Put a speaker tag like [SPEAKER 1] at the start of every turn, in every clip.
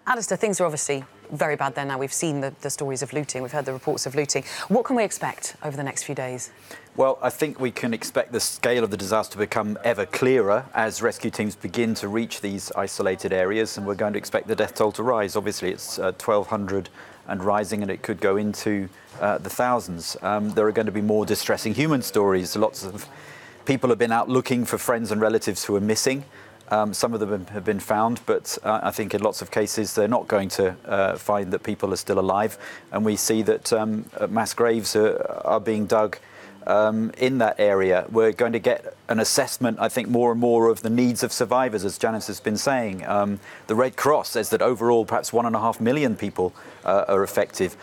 [SPEAKER 1] Alistair, things are obviously very bad there now. We've seen the stories of looting. We've heard the reports of looting. What can we expect over the next few days?
[SPEAKER 2] Well, I think we can expect the scale of the disaster to become ever clearer as rescue teams begin to reach these isolated areas, and we're going to expect the death toll to rise. Obviously, it's 1,200 and rising, and it could go into the thousands. There are going to be more distressing human stories. Lots of people have been out looking for friends and relatives who are missing. Some of them have been found, but I think in lots of cases they're not going to find that people are still alive. And we see that mass graves are being dug in that area. We're going to get an assessment, I think, more and more of the needs of survivors, as Janice has been saying. The Red Cross says that overall perhaps 1.5 million people are affected.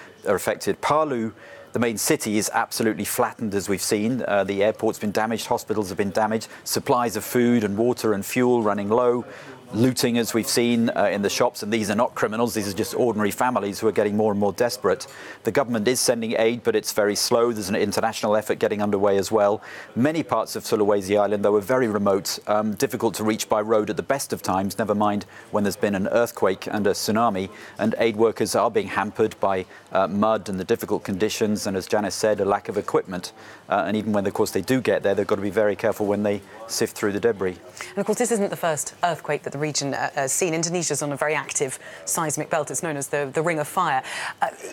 [SPEAKER 2] Palu, the main city, is absolutely flattened, as we've seen. The airport's been damaged, hospitals have been damaged, supplies of food and water and fuel running low, looting, as we've seen in the shops, and these are not criminals, these are just ordinary families who are getting more and more desperate. The government is sending aid, but it's very slow. There's an international effort getting underway as well. Many parts of Sulawesi Island, though, are very remote, difficult to reach by road at the best of times, never mind when there's been an earthquake and a tsunami, and aid workers are being hampered by mud and the difficult conditions, and as Janice said, a lack of equipment. And even when, of course, they do get there, they've got to be very careful when they sift through the debris.
[SPEAKER 1] And of course, this isn't the first earthquake that the region has seen. Indonesia's on a very active seismic belt. It's known as the Ring of Fire.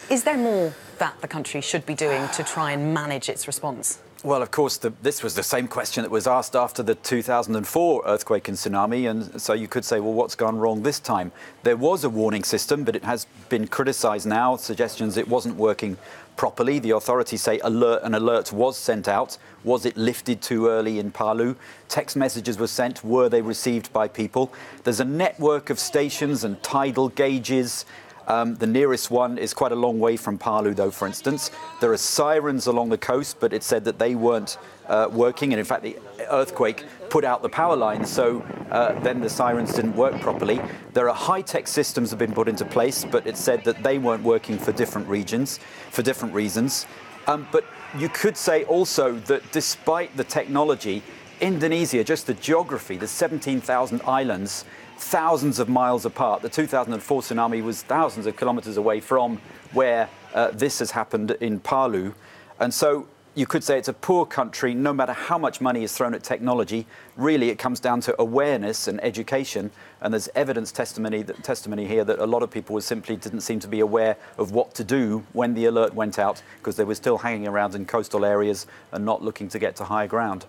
[SPEAKER 1] Is there more that the country should be doing to try and manage its response?
[SPEAKER 2] Well, of course, this was the same question that was asked after the 2004 earthquake and tsunami, and so you could say, well, what's gone wrong this time? There was a warning system, but it has been criticised now, suggestions it wasn't working properly. The authorities say an alert was sent out. Was it lifted too early in Palu? Text messages were sent. Were they received by people? There's a network of stations and tidal gauges. The nearest one is quite a long way from Palu, though, for instance. There are sirens along the coast, but it said that they weren't working. And in fact, the earthquake put out the power lines, so then the sirens didn't work properly. There are high-tech systems that have been put into place, but it said that they weren't working for different regions, for different reasons. But you could say also that despite the technology, Indonesia, just the geography, the 17,000 islands, thousands of miles apart. The 2004 tsunami was thousands of kilometers away from where this has happened in Palu. And so you could say it's a poor country, no matter how much money is thrown at technology. Really, it comes down to awareness and education. And there's evidence testimony here that a lot of people simply didn't seem to be aware of what to do when the alert went out, because they were still hanging around in coastal areas and not looking to get to higher ground.